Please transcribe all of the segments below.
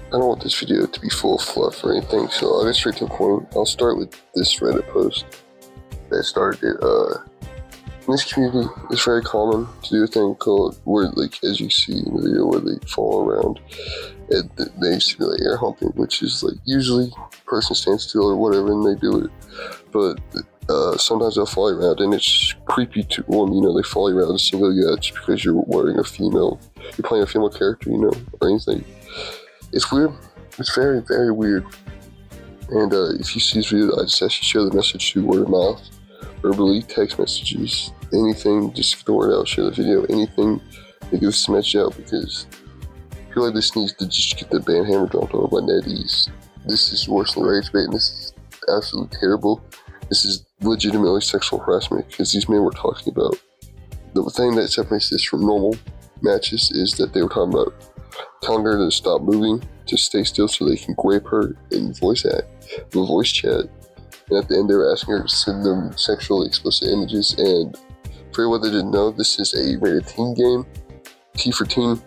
I don't want this video to be full of fluff or anything, so I'll get straight to the point. I'll start with this Reddit post that started in this community. It's very common to do a thing called where, like, as you see in the video, where they fall around and they used to be like air humping, which is like usually person stands still or whatever and they do it, but sometimes they'll follow you around and it's creepy to one. They follow you around and single you out just because you're wearing you're playing a female character, or anything. It's weird. It's very, very weird. And if you see this video, I just ask you share the message through word of mouth, verbally, text messages, anything. Just get the word out, share the video, anything to get this message out, because I feel like this needs to just get the band hammer dropped on by NetEase. This is worse than rage bait, and this is absolutely terrible. This is legitimately sexual harassment, because these men were talking about. The thing that separates this from normal matches is that they were talking about telling her to stop moving, to stay still so they can grape her in voice chat. And at the end, they were asking her to send them sexually explicit images. And for anyone that didn't know, this is a rated teen game, T for teen.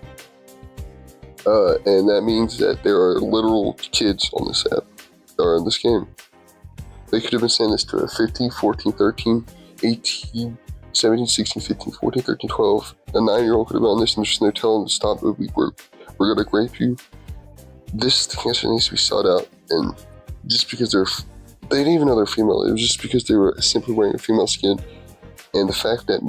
And that means that there are literal kids on this app, or in this game. They could have been saying this to a 15, 14, 13, 18, 17, 16, 15, 14, 13, 12. A 9-year-old could have been on this and they're telling them to stop moving. We're gonna grape you. This cancer needs to be sought out, and just because they didn't even know they're female, it was just because they were simply wearing a female skin. And the fact that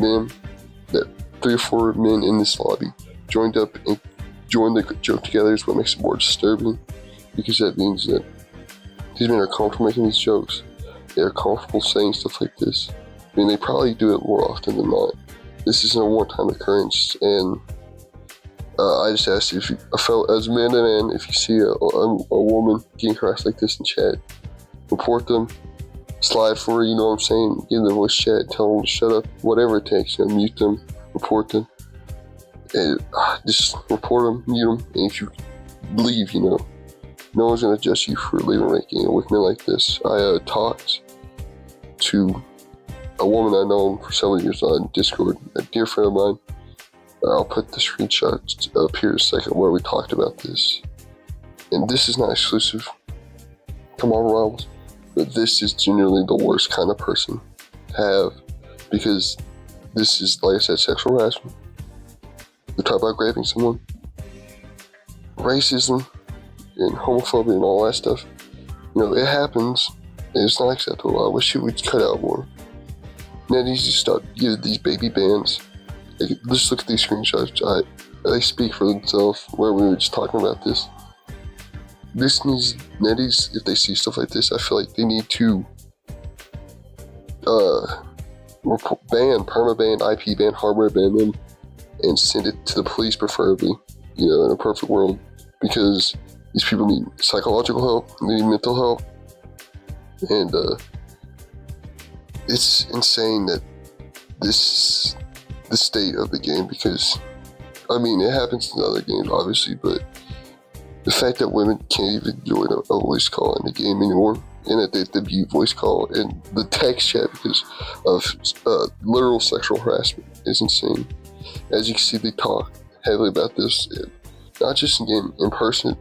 3 or 4 men in this lobby joined up and joined the joke together is what makes it more disturbing, because that means that these men are comfortable making these jokes. They are comfortable saying stuff like this. I mean, they probably do it more often than not. This isn't a one-time occurrence, and I just asked you, as a man to man, if you see a woman getting harassed like this in chat, report them, slide for her, you know what I'm saying, give them a voice chat, tell them to shut up, whatever it takes, mute them, report them, and just report them, mute them, and if you leave, no one's going to judge you for leaving making with men like this. I talked to a woman I've known for several years on Discord, a dear friend of mine. I'll put the screenshot up here in a second where we talked about this. And this is not exclusive to Marvel Rivals, but this is generally the worst kind of person to have, because this is, like I said, sexual harassment. We talk about graping someone, racism, and homophobia and all that stuff. It happens, and it's not acceptable. I wish it would cut out more. NetEase to stop giving these baby bans. Just look at these screenshots. They speak for themselves. Where we were just talking about this. This needs NetEase. If they see stuff like this, I feel like they need to permaban, IP ban, hardware ban them, and send it to the police, preferably. In a perfect world, because these people need psychological help, they need mental help, and it's insane that this the state of the game, because it happens in other games obviously, but the fact that women can't even join a voice call in the game anymore, and that they have to be voice call in the text chat because of literal sexual harassment is insane. As you can see, they talk heavily about this, and not just in game, in person.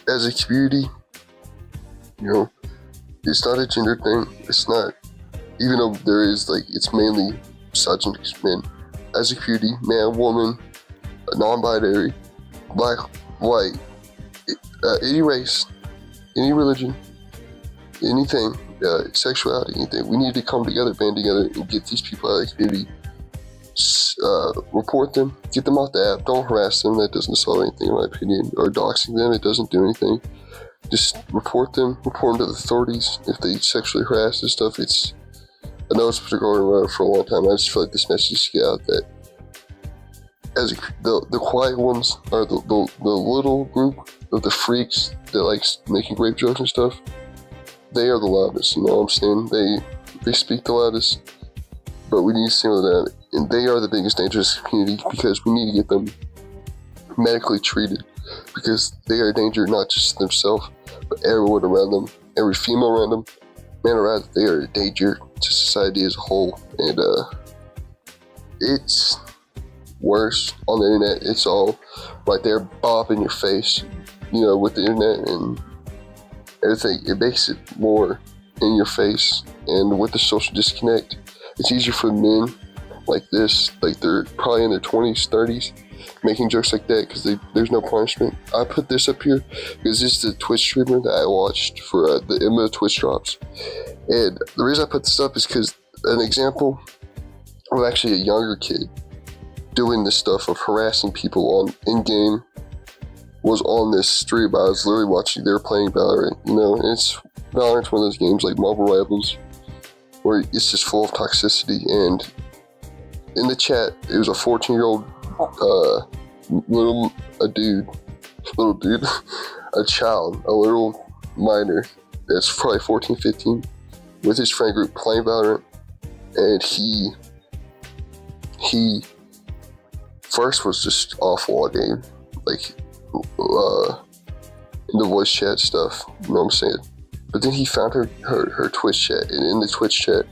As a community, it's not a gender thing. It's not, even though there is, it's mainly misogynist men. As a community, man, woman, non-binary, black, white, any race, any religion, anything, sexuality, anything, we need to come together, band together, and get these people out of the community. Report them, get them off the app. Don't harass them. That doesn't solve anything, in my opinion. Or doxing them, it doesn't do anything. Just report them to the authorities if they sexually harass and stuff. I know it's been going around for a long time. I just feel like this message should get out that the quiet ones are the little group of the freaks that likes making rape jokes and stuff. They are the loudest, you know what I'm saying? They speak the loudest, but we need to single them out. And they are the biggest danger to the community, because we need to get them medically treated, because they are a danger not just to themselves, but everyone around them, every female around them, man around them. They are a danger to society as a whole. And it's worse on the internet. It's all right there, bop in your face. with the internet and everything, it makes it more in your face. And with the social disconnect, it's easier for men like this, like they're probably in their 20s, 30s, making jokes like that because there's no punishment. I put this up here because this is the Twitch streamer that I watched for the Emma Twitch drops. And the reason I put this up is because an example of actually a younger kid doing this stuff of harassing people on in-game was on this stream. I was literally watching, they were playing Valorant, and Valorant's one of those games like Marvel Rivals where it's just full of toxicity. And in the chat, it was a 14-year-old a child, a little minor that's probably 14, 15, with his friend group playing Valorant. And he first was just awful all game, like in the voice chat stuff, you know what I'm saying? But then he found her Twitch chat, and in the Twitch chat,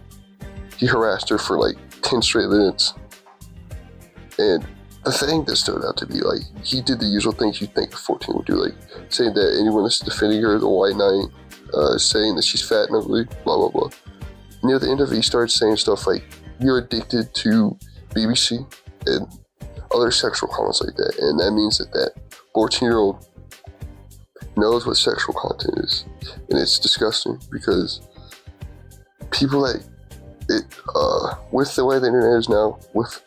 he harassed her for like 10 straight minutes. And the thing that stood out to me, like, he did the usual things you'd think a 14 would do, like saying that anyone that's defending her, the White Knight, saying that she's fat and ugly, blah, blah, blah. Near the end of it, he started saying stuff like, you're addicted to BBC and other sexual comments like that. And that means that 14-year-old knows what sexual content is. And it's disgusting because people that with the way the internet is now, with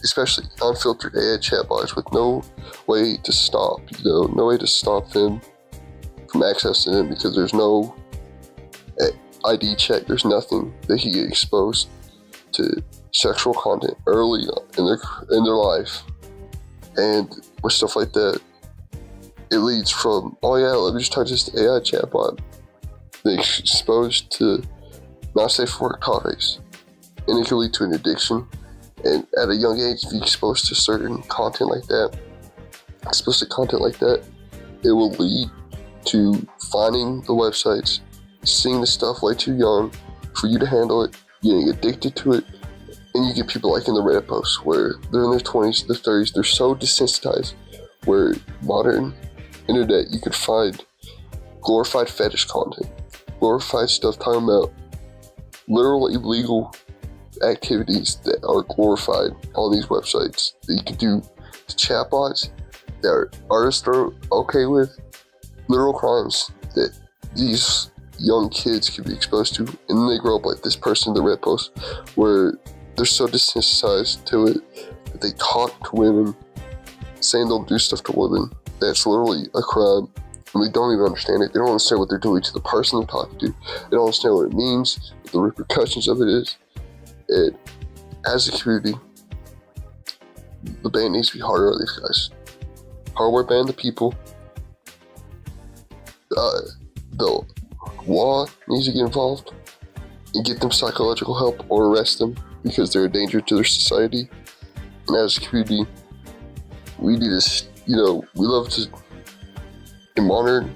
especially unfiltered AI chatbots with no way to stop, no way to stop them from accessing them because there's no ID check, there's nothing. They can get exposed to sexual content early in their life, and with stuff like that, it leads from, oh yeah, let me just touch this AI chatbot. They're exposed to not safe for work topics, and it can lead to an addiction. And at a young age, if you're exposed to certain content like that, explicit content like that, it will lead to finding the websites, seeing the stuff way too young for you to handle it, getting addicted to it. And you get people like in the Reddit posts where they're in their 20s, their 30s, they're so desensitized, where modern internet, you could find glorified fetish content, glorified stuff talking about literal illegal activities that are glorified on these websites that you can do to chatbots that artists are okay with, literal crimes that these young kids can be exposed to. And then they grow up like this person in the Reddit post where they're so desensitized to it that they talk to women, saying they'll do stuff to women that's literally a crime, and they don't even understand it. They don't understand what they're doing to the person they're talking to. They don't understand what it means, what the repercussions of it is. And as a community, the ban needs to be harder on these guys. Hardware ban the people. The law needs to get involved and get them psychological help or arrest them because they're a danger to their society. And as a community, we need to, we love to, in modern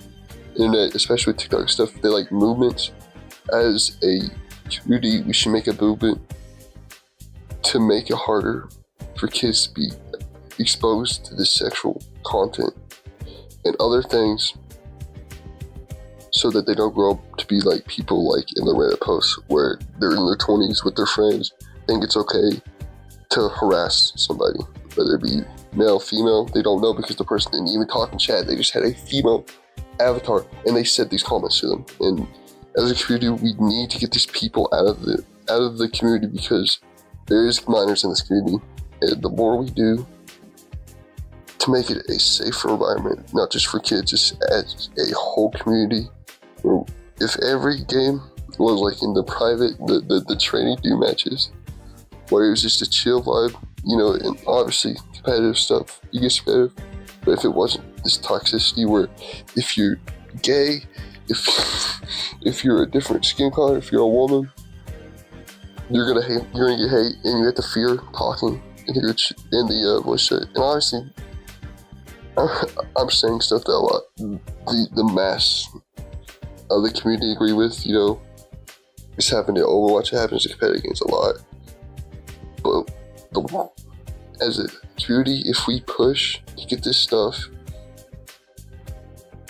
internet, especially with TikTok stuff, they like movements. As a community, we should make a movement to make it harder for kids to be exposed to this sexual content and other things so that they don't grow up to be like people like in the Reddit posts where they're in their 20s with their friends, think it's okay to harass somebody, whether it be male, female, they don't know because the person didn't even talk in chat, they just had a female avatar and they said these comments to them. And as a community, we need to get these people out of the community because there is minors in this community, and the more we do to make it a safer environment, not just for kids, just as a whole community. If every game was like in the private, the training do matches, where it was just a chill vibe, and obviously competitive stuff, you get competitive, but if it wasn't this toxicity where if you're gay, if you're a different skin color, if you're a woman, you're gonna get hate, and you have to fear talking in the voice chat. And obviously, I'm saying stuff that a lot the mass of the community agree with. It's happened in Overwatch, it happens in competitive games a lot. But as a community, if we push to get this stuff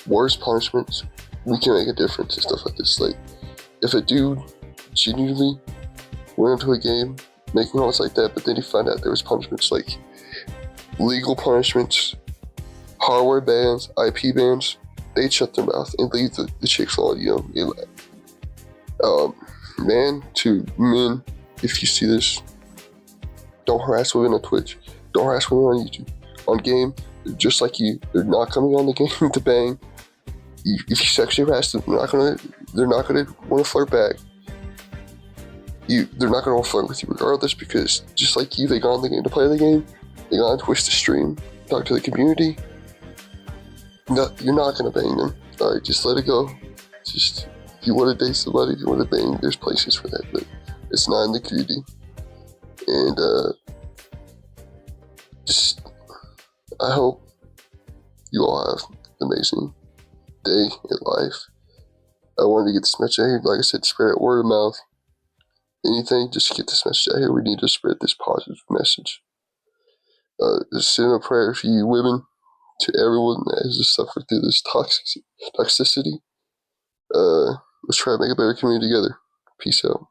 worse punishments, we can make a difference and stuff like this. Like, if a dude genuinely went into a game making laws like that, but then he found out there was punishments like legal punishments, hardware bans, IP bans, they'd shut their mouth and leave the chicks alone, you know. Man to men, if you see this, don't harass women on Twitch. Don't harass women on YouTube. On game, they're just like you. They're not coming on the game to bang. If you sexually harass them, they're not gonna want to flirt back. They're not gonna want to flirt with you regardless, because just like you, they got on the game to play the game. They got on Twitch to stream, talk to the community. No, you're not gonna bang them. Alright, just let it go. Just, if you want to date somebody, if you want to bang, there's places for that, but it's not in the community. And just, I hope you all have an amazing day in life. I wanted to get this message out here. Like I said, spread it word of mouth. Anything, just get this message out here. We need to spread this positive message. Just send a prayer for you women, to everyone that has just suffered through this toxicity. Let's try to make a better community together. Peace out.